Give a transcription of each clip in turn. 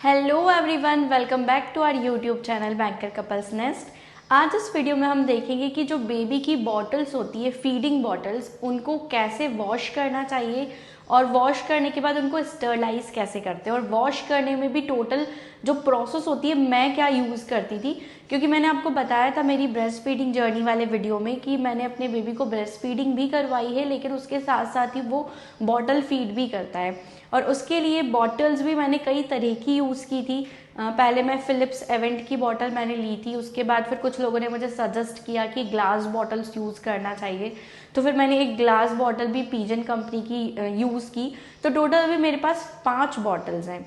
Hello everyone, welcome back to our YouTube channel banker couples nest. आज इस video में हम देखेंगे कि जो बेबी की बॉटल्स होती है, फीडिंग बॉटल्स, उनको कैसे वॉश करना चाहिए और वॉश करने के बाद उनको स्टरलाइज कैसे करते हैं, और वॉश करने में भी टोटल जो प्रोसेस होती है मैं क्या यूज़ करती थी। क्योंकि मैंने आपको बताया था मेरी ब्रेस्ट फीडिंग जर्नी वाले वीडियो में कि मैंने अपने बेबी को ब्रेस्ट फीडिंग भी करवाई है, लेकिन उसके साथ साथ ही वो बॉटल फीड भी करता है। और उसके लिए बॉटल्स भी मैंने कई तरह की यूज़ की थी। पहले मैं फिलिप्स एवेंट की बॉटल मैंने ली थी, उसके बाद फिर कुछ लोगों ने मुझे सजेस्ट किया कि ग्लास बॉटल्स यूज़ करना चाहिए, तो फिर मैंने एक ग्लास बॉटल भी पिजन कंपनी की यूज़ की। तो टोटल अभी मेरे पास 5 बॉटल्स हैं,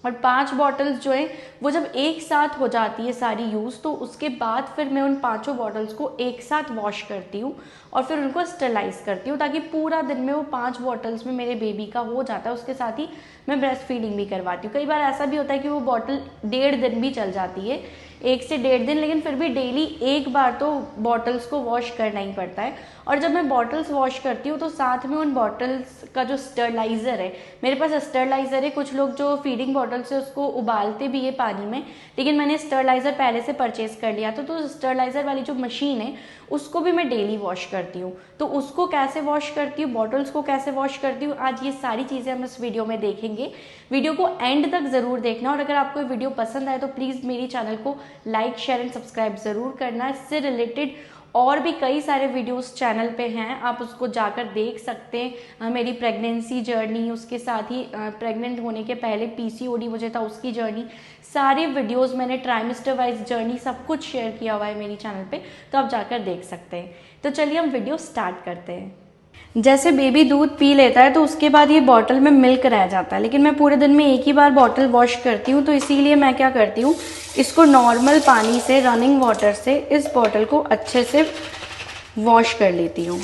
और 5 बॉटल्स जो है वो जब एक साथ हो जाती है सारी यूज़, तो उसके बाद फिर मैं उन 5 बॉटल्स को एक साथ वॉश करती हूँ और फिर उनको स्टरलाइज करती हूँ, ताकि पूरा दिन में वो 5 बॉटल्स में मेरे बेबी का हो जाता है। उसके साथ ही मैं ब्रेस्ट फीडिंग भी करवाती हूँ। कई बार ऐसा भी होता है कि वो बॉटल 1.5 दिन भी चल जाती है, 1 से 1.5 दिन, लेकिन फिर भी डेली एक बार तो बॉटल्स को वॉश करना ही पड़ता है। और जब मैं बॉटल्स वॉश करती हूँ तो साथ में उन बॉटल्स का जो स्टरलाइज़र है, मेरे पास स्टरलाइज़र है। कुछ लोग जो फीडिंग बॉटल से उसको उबालते भी है पानी में, लेकिन मैंने स्टरलाइज़र पहले से परचेज़ कर लिया था, तो स्टरलाइज़र वाली जो मशीन है उसको भी मैं डेली वॉश करती हूँ। तो उसको कैसे वॉश करती हूँ, बॉटल्स को कैसे वॉश करती हूँ, आज ये सारी चीज़ें हम इस वीडियो में देखेंगे। वीडियो को एंड तक ज़रूर देखना, और अगर आपको वीडियो पसंद आए तो प्लीज़ मेरी चैनल को लाइक, शेयर एंड सब्सक्राइब ज़रूर करना। इससे रिलेटेड और भी कई सारे वीडियोस चैनल पे हैं, आप उसको जाकर देख सकते हैं। मेरी प्रेगनेंसी जर्नी, उसके साथ ही प्रेग्नेंट होने के पहले पीसीओडी मुझे था उसकी जर्नी, सारे वीडियोस मैंने ट्राइमेस्टर वाइज जर्नी सब कुछ शेयर किया हुआ है मेरी चैनल पे, तो आप जाकर देख सकते हैं। तो चलिए हम वीडियो स्टार्ट करते हैं। जैसे बेबी दूध पी लेता है तो उसके बाद ये बॉटल में मिल्क रह जाता है, लेकिन मैं पूरे दिन में एक ही बार बॉटल वॉश करती हूँ, तो इसीलिए मैं क्या करती हूँ, इसको नॉर्मल पानी से, रनिंग वाटर से इस बॉटल को अच्छे से वॉश कर लेती हूँ।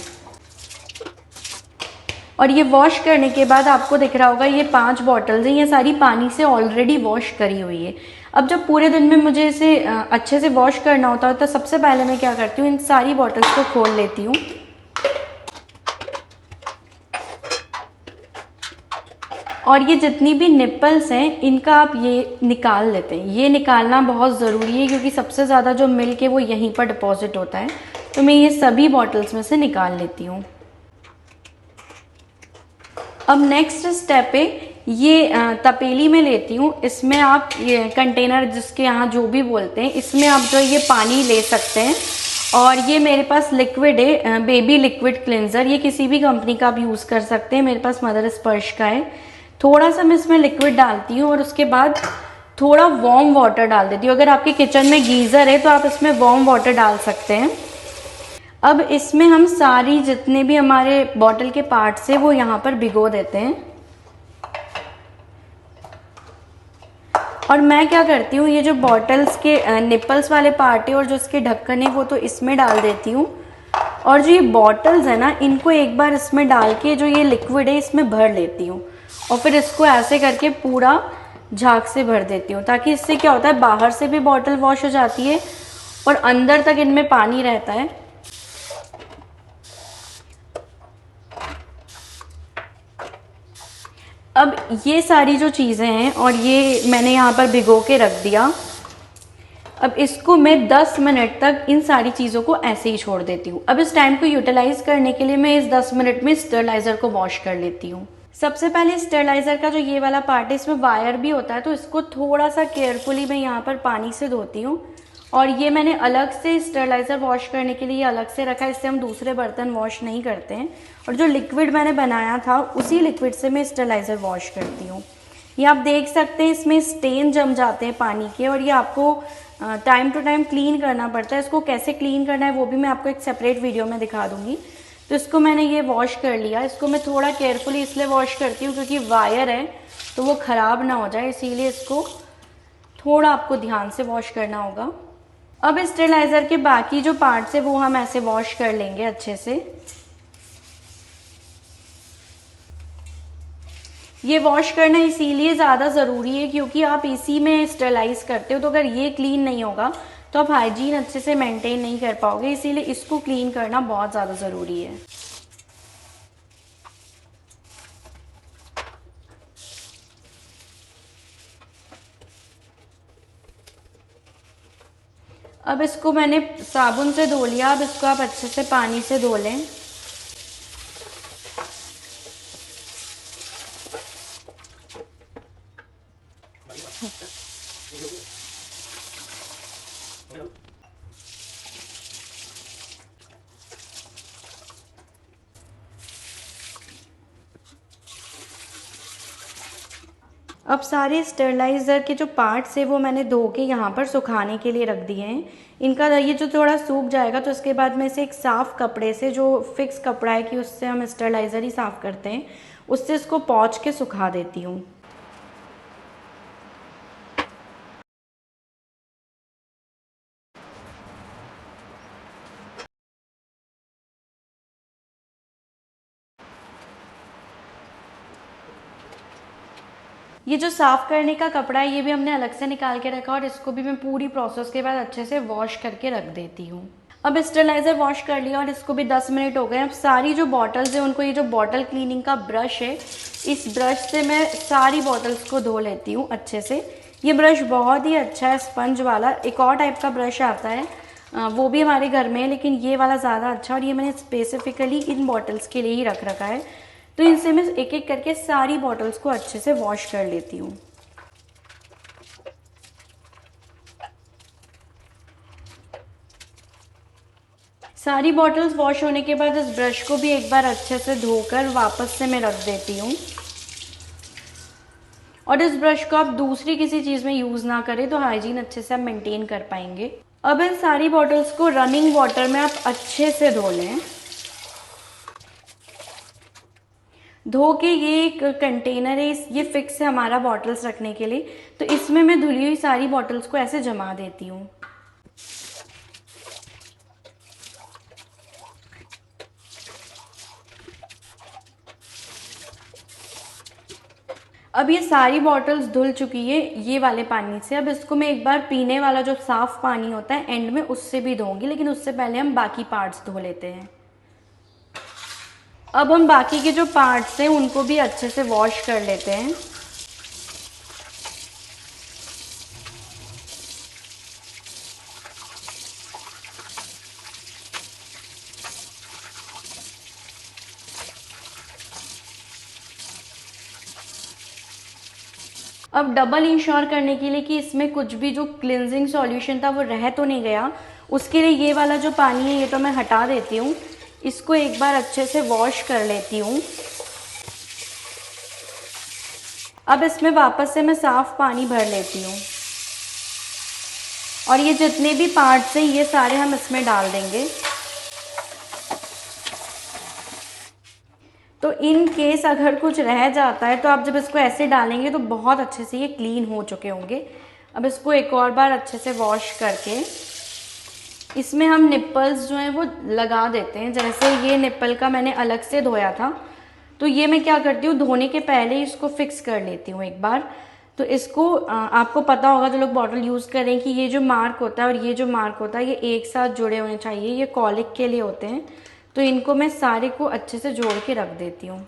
और ये वॉश करने के बाद आपको दिख रहा होगा ये 5 बॉटल्स हैं, ये सारी पानी से ऑलरेडी वॉश करी हुई है। अब जब पूरे दिन में मुझे इसे अच्छे से वॉश करना होता है, तो सबसे पहले मैं क्या करती हूँ, इन सारी बॉटल्स को खोल लेती हूँ। और ये जितनी भी निप्पल्स हैं इनका आप ये निकाल लेते हैं। ये निकालना बहुत ज़रूरी है, क्योंकि सबसे ज़्यादा जो मिल्क है वो यहीं पर डिपॉजिट होता है। तो मैं ये सभी बॉटल्स में से निकाल लेती हूँ। अब नेक्स्ट स्टेप पे ये तपेली में लेती हूँ। इसमें आप ये कंटेनर, जिसके यहाँ जो भी बोलते हैं, इसमें आप जो ये पानी ले सकते हैं। और ये मेरे पास लिक्विड है, बेबी लिक्विड क्लिनजर, ये किसी भी कंपनी का आप यूज़ कर सकते हैं। मेरे पास मदर स्पर्श का है। थोड़ा सा मैं इसमें लिक्विड डालती हूँ और उसके बाद थोड़ा वार्म वाटर डाल देती हूँ। अगर आपके किचन में गीज़र है तो आप इसमें वार्म वाटर डाल सकते हैं। अब इसमें हम सारी जितने भी हमारे बॉटल के पार्ट्स है वो यहाँ पर भिगो देते हैं। और मैं क्या करती हूँ, ये जो बॉटल्स के निपल्स वाले पार्ट है और जो इसके ढक्कन है वो तो इसमें डाल देती हूँ। और जो ये बॉटल्स है ना, इनको एक बार इसमें डाल के जो ये लिक्विड है इसमें भर लेती हूँ, और फिर इसको ऐसे करके पूरा झाग से भर देती हूँ, ताकि इससे क्या होता है, बाहर से भी बॉटल वॉश हो जाती है और अंदर तक इनमें पानी रहता है। अब ये सारी जो चीज़ें हैं और ये मैंने यहाँ पर भिगो के रख दिया। अब इसको मैं 10 मिनट तक इन सारी चीज़ों को ऐसे ही छोड़ देती हूँ। अब इस टाइम को यूटिलाइज करने के लिए मैं इस 10 मिनट में स्टरलाइज़र को वॉश कर लेती हूँ। सबसे पहले स्टरलाइज़र का जो ये वाला पार्ट है, इसमें वायर भी होता है, तो इसको थोड़ा सा केयरफुली मैं यहाँ पर पानी से धोती हूँ। और ये मैंने अलग से स्टरलाइज़र वॉश करने के लिए अलग से रखा है, इससे हम दूसरे बर्तन वॉश नहीं करते हैं। और जो लिक्विड मैंने बनाया था उसी लिक्विड से मैं स्टरलाइज़र वॉश करती हूँ। ये आप देख सकते हैं इसमें स्टेन जम जाते हैं पानी के, और ये आपको टाइम टू टाइम क्लीन करना पड़ता है। इसको कैसे क्लीन करना है वो भी मैं आपको एक सेपरेट वीडियो में दिखा दूंगी। तो इसको मैंने ये वॉश कर लिया। इसको मैं थोड़ा केयरफुली इसलिए वॉश करती हूँ क्योंकि वायर है तो वो ख़राब ना हो जाए, इसीलिए इसको थोड़ा आपको ध्यान से वॉश करना होगा। अब स्टेरिलाइज़र के बाकी जो पार्ट्स है वो हम ऐसे वॉश कर लेंगे अच्छे से। ये वॉश करना इसीलिए ज़्यादा ज़रूरी है क्योंकि आप इसी में स्टरलाइज करते हो, तो अगर ये क्लीन नहीं होगा तो आप हाइजीन अच्छे से मेंटेन नहीं कर पाओगे, इसीलिए इसको क्लीन करना बहुत ज़्यादा ज़रूरी है। अब इसको मैंने साबुन से धो लिया, अब इसको आप अच्छे से पानी से धो लें। अब सारे स्टेरलाइज़र के जो पार्ट्स है वो मैंने धो के यहाँ पर सुखाने के लिए रख दिए हैं। इनका ये जो थोड़ा सूख जाएगा तो उसके बाद मैं इसे एक साफ़ कपड़े से, जो फिक्स कपड़ा है कि उससे हम स्टेरलाइज़र ही साफ़ करते हैं, उससे इसको पोंछ के सुखा देती हूँ। ये जो साफ़ करने का कपड़ा है ये भी हमने अलग से निकाल के रखा और इसको भी मैं पूरी प्रोसेस के बाद अच्छे से वॉश करके रख देती हूँ। अब स्टेरलाइज़र वॉश कर लिया और इसको भी 10 मिनट हो गए। अब सारी जो बॉटल्स है उनको, ये जो बॉटल क्लीनिंग का ब्रश है, इस ब्रश से मैं सारी बॉटल्स को धो लेती हूँ अच्छे से। ये ब्रश बहुत ही अच्छा है, स्पंज वाला। एक और टाइप का ब्रश आता है, वो भी हमारे घर में है, लेकिन ये वाला ज़्यादा अच्छा, और ये मैंने स्पेसिफिकली इन बॉटल्स के लिए ही रख रखा है। तो इनसे मैं एक एक करके सारी बॉटल्स को अच्छे से वॉश कर लेती हूँ। सारी बॉटल्स वॉश होने के बाद इस ब्रश को भी एक बार अच्छे से धोकर वापस से मैं रख देती हूँ। और इस ब्रश को आप दूसरी किसी चीज़ में यूज़ ना करें तो हाइजीन अच्छे से आप मेंटेन कर पाएंगे। अब इन सारी बॉटल्स को रनिंग वाटर में आप अच्छे से धो लें। धो के, ये एक कंटेनर है, ये फिक्स है हमारा बॉटल्स रखने के लिए, तो इसमें मैं धुली हुई सारी बॉटल्स को ऐसे जमा देती हूँ। अब ये सारी बॉटल्स धुल चुकी है ये वाले पानी से। अब इसको मैं एक बार पीने वाला जो साफ पानी होता है एंड में, उससे भी धोऊंगी, लेकिन उससे पहले हम बाकी पार्ट्स धो लेते हैं। अब हम बाकी के जो पार्ट्स हैं उनको भी अच्छे से वॉश कर लेते हैं। अब डबल इंश्योर करने के लिए कि इसमें कुछ भी जो क्लिनजिंग सॉल्यूशन था वो रह तो नहीं गया, उसके लिए ये वाला जो पानी है ये तो मैं हटा देती हूँ। इसको एक बार अच्छे से वॉश कर लेती हूँ। अब इसमें वापस से मैं साफ पानी भर लेती हूँ और ये जितने भी पार्ट्स हैं ये सारे हम इसमें डाल देंगे। तो इन केस अगर कुछ रह जाता है तो आप जब इसको ऐसे डालेंगे तो बहुत अच्छे से ये क्लीन हो चुके होंगे। अब इसको एक और बार अच्छे से वॉश करके इसमें हम निप्पल्स जो हैं वो लगा देते हैं। जैसे ये निप्पल का मैंने अलग से धोया था, तो ये मैं क्या करती हूँ, धोने के पहले ही इसको फिक्स कर लेती हूँ एक बार। तो इसको आपको पता होगा जो लोग बॉटल यूज़ करें कि ये जो मार्क होता है और ये जो मार्क होता है ये एक साथ जुड़े होने चाहिए, ये कॉलिक के लिए होते हैं। तो इनको मैं सारे को अच्छे से जोड़ के रख देती हूँ।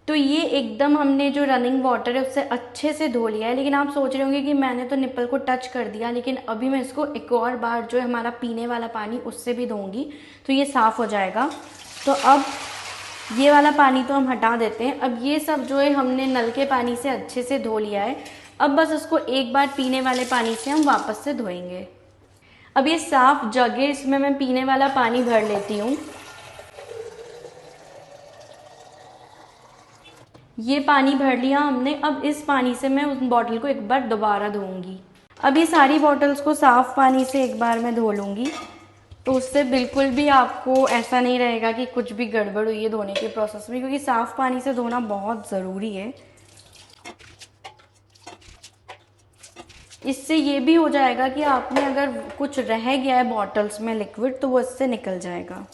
तो ये एकदम हमने जो रनिंग वाटर है उससे अच्छे से धो लिया है। लेकिन आप सोच रहे होंगे कि मैंने तो निप्पल को टच कर दिया, लेकिन अभी मैं इसको एक और बार जो है हमारा पीने वाला पानी उससे भी धोऊंगी तो ये साफ़ हो जाएगा। तो अब ये वाला पानी तो हम हटा देते हैं। अब ये सब जो है हमने नल के पानी से अच्छे से धो लिया है। अब बस इसको एक बार पीने वाले पानी से हम वापस से धोएंगे। अब ये साफ जग है, इसमें मैं पीने वाला पानी भर लेती हूँ। ये पानी भर लिया हमने। अब इस पानी से मैं उस बॉटल को एक बार दोबारा धोऊंगी। अब ये सारी बॉटल्स को साफ पानी से एक बार मैं धो लूँगी, तो उससे बिल्कुल भी आपको ऐसा नहीं रहेगा कि कुछ भी गड़बड़ हुई है धोने के प्रोसेस में, क्योंकि साफ़ पानी से धोना बहुत ज़रूरी है। इससे ये भी हो जाएगा कि आपने अगर कुछ रह गया है बॉटल्स में लिक्विड तो वो इससे निकल जाएगा।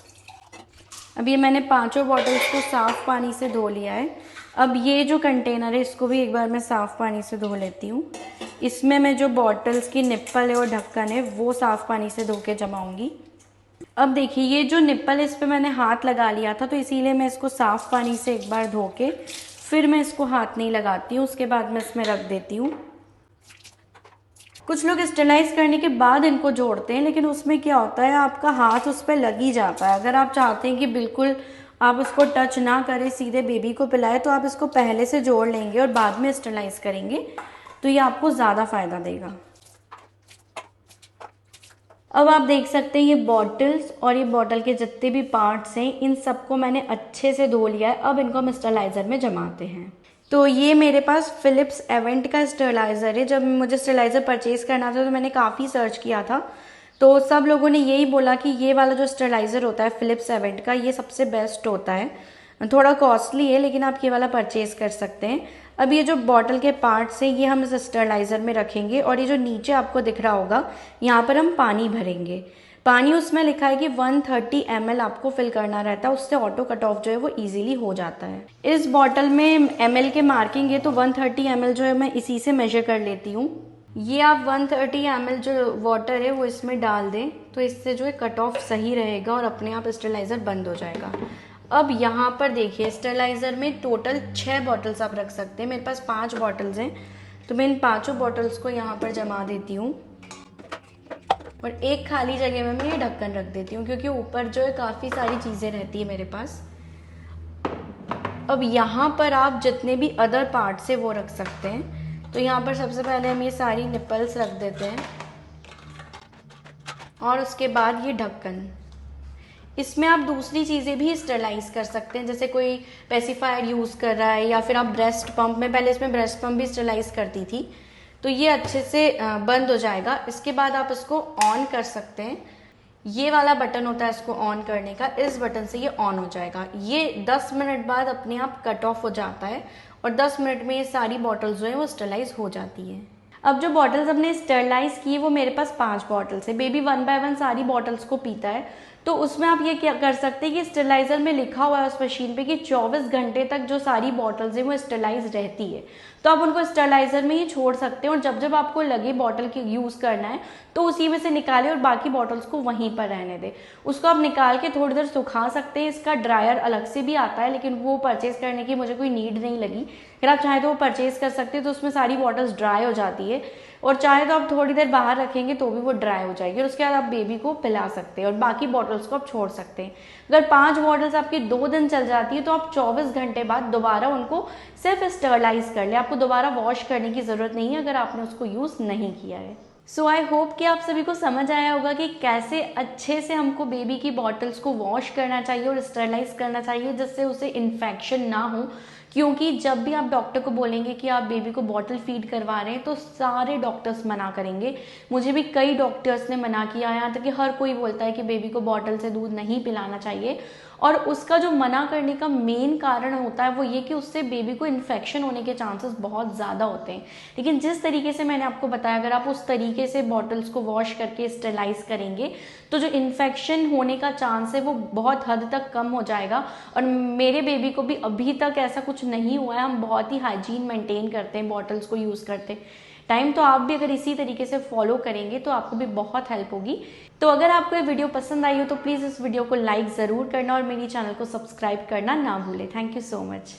अब ये मैंने पांचों बॉटल्स को साफ़ पानी से धो लिया है। अब ये जो कंटेनर है इसको भी एक बार मैं साफ़ पानी से धो लेती हूँ। इसमें मैं जो बॉटल्स की निप्पल है और ढक्कन है वो साफ़ पानी से धो के जमाऊँगी। अब देखिए ये जो निप्पल इस पे मैंने हाथ लगा लिया था, तो इसीलिए मैं इसको साफ पानी से एक बार धो के फिर मैं इसको हाथ नहीं लगाती हूँ, उसके बाद मैं इसमें रख देती हूँ। कुछ लोग स्टेलाइज करने के बाद इनको जोड़ते हैं, लेकिन उसमें क्या होता है आपका हाथ उस पर लग ही जाता है। अगर आप चाहते हैं कि बिल्कुल आप उसको टच ना करें, सीधे बेबी को पिलाएं, तो आप इसको पहले से जोड़ लेंगे और बाद में स्टेलाइज करेंगे तो ये आपको ज़्यादा फ़ायदा देगा। अब आप देख सकते हैं ये बॉटल्स और ये बॉटल के जितने भी पार्ट्स हैं इन सबको मैंने अच्छे से धो लिया है। अब इनको हम स्टेलाइज़र में जमाते हैं। तो ये मेरे पास फिलिप्स एवेंट का स्टेलाइज़र है। जब मुझे स्टेलाइज़र परचेज़ करना था तो मैंने काफ़ी सर्च किया था, तो सब लोगों ने यही बोला कि ये वाला जो स्टेलाइज़र होता है फिलिप्स एवेंट का, ये सबसे बेस्ट होता है। थोड़ा कॉस्टली है लेकिन आप ये वाला परचेज़ कर सकते हैं। अब ये जो बॉटल के पार्ट्स हैं ये हम इस स्टेलाइज़र में रखेंगे और ये जो नीचे आपको दिख रहा होगा यहाँ पर हम पानी भरेंगे। पानी उसमें लिखा है कि 130 ml आपको फिल करना रहता है, उससे ऑटो कट ऑफ जो है वो इजीली हो जाता है। इस बॉटल में ml के मार्किंग है, तो 130 ml जो है मैं इसी से मेजर कर लेती हूँ। ये आप 130 ml जो वाटर है वो इसमें डाल दें, तो इससे जो है कट ऑफ सही रहेगा और अपने आप स्टेलाइज़र बंद हो जाएगा। अब यहाँ पर देखिए स्टेलाइज़र में टोटल 6 बॉटल्स आप रख सकते हैं। मेरे पास 5 बॉटल्स हैं, तो मैं इन 5 बॉटल्स को यहाँ पर जमा देती हूँ और एक खाली जगह में मैं ये ढक्कन रख देती हूँ, क्योंकि ऊपर जो है काफ़ी सारी चीज़ें रहती है मेरे पास। अब यहाँ पर आप जितने भी अदर पार्ट्स है वो रख सकते हैं। तो यहाँ पर सबसे पहले हम ये सारी निप्पल्स रख देते हैं और उसके बाद ये ढक्कन। इसमें आप दूसरी चीज़ें भी स्टेलाइज कर सकते हैं, जैसे कोई पेसिफायर यूज़ कर रहा है या फिर आप ब्रेस्ट पंप में, पहले इसमें ब्रेस्ट पंप भी स्टेलाइज करती थी, तो ये अच्छे से बंद हो जाएगा। इसके बाद आप इसको ऑन कर सकते हैं। ये वाला बटन होता है इसको ऑन करने का, इस बटन से ये ऑन हो जाएगा। ये 10 मिनट बाद अपने आप कट ऑफ हो जाता है और 10 मिनट में ये सारी बॉटल्स जो है वो स्टेलाइज हो जाती है। अब जो बॉटल्स हमने स्टेरलाइज की वो मेरे पास 5 बॉटल्स है। बेबी 1 बाय 1 सारी बॉटल्स को पीता है, तो उसमें आप ये क्या कर सकते हैं कि स्टेरलाइजर में लिखा हुआ है उस मशीन पे कि 24 घंटे तक जो सारी बॉटल्स हैं वो स्टेरलाइज रहती है, तो आप उनको स्टेरलाइजर में ही छोड़ सकते हैं और जब जब आपको लगे बॉटल की यूज़ करना है तो उसी में से निकालें और बाकी बॉटल्स को वहीं पर रहने दें। उसको आप निकाल के थोड़ी देर सुखा सकते हैं। इसका ड्रायर अलग से भी आता है, लेकिन वो परचेज़ करने की मुझे कोई नीड नहीं लगी। अगर आप चाहें तो वो परचेज़ कर सकते हैं, तो उसमें सारी बॉटल्स ड्राई हो जाती है और चाहे तो आप थोड़ी देर बाहर रखेंगे तो भी वो ड्राई हो जाएगी और उसके बाद आप बेबी को पिला सकते हैं और बाकी बॉटल्स को आप छोड़ सकते हैं। अगर 5 बॉटल्स आपकी 2 दिन चल जाती है तो आप 24 घंटे बाद दोबारा उनको सिर्फ स्टरलाइज कर ले। आपको दोबारा वॉश करने की ज़रूरत नहीं है अगर आपने उसको यूज़ नहीं किया है। सो आई होप कि आप सभी को समझ आया होगा कि कैसे अच्छे से हमको बेबी की बॉटल्स को वॉश करना चाहिए और स्टरलाइज करना चाहिए, जिससे उसे इन्फेक्शन ना हो। क्योंकि जब भी आप डॉक्टर को बोलेंगे कि आप बेबी को बॉटल फीड करवा रहे हैं तो सारे डॉक्टर्स मना करेंगे। मुझे भी कई डॉक्टर्स ने मना किया, यहाँ तक कि हर कोई बोलता है कि बेबी को बॉटल से दूध नहीं पिलाना चाहिए। और उसका जो मना करने का मेन कारण होता है वो ये कि उससे बेबी को इन्फेक्शन होने के चांसेस बहुत ज़्यादा होते हैं। लेकिन जिस तरीके से मैंने आपको बताया, अगर आप उस तरीके से बॉटल्स को वॉश करके स्टेरलाइज करेंगे तो जो इन्फेक्शन होने का चांस है वो बहुत हद तक कम हो जाएगा। और मेरे बेबी को भी अभी तक ऐसा कुछ नहीं हुआ है। हम बहुत ही हाइजीन मेंटेन करते हैं बॉटल्स को यूज़ करते टाइम। तो आप भी अगर इसी तरीके से फॉलो करेंगे तो आपको भी बहुत हेल्प होगी। तो अगर आपको ये वीडियो पसंद आई हो तो प्लीज़ इस वीडियो को लाइक ज़रूर करना और मेरी चैनल को सब्सक्राइब करना ना भूलें। Thank you so much.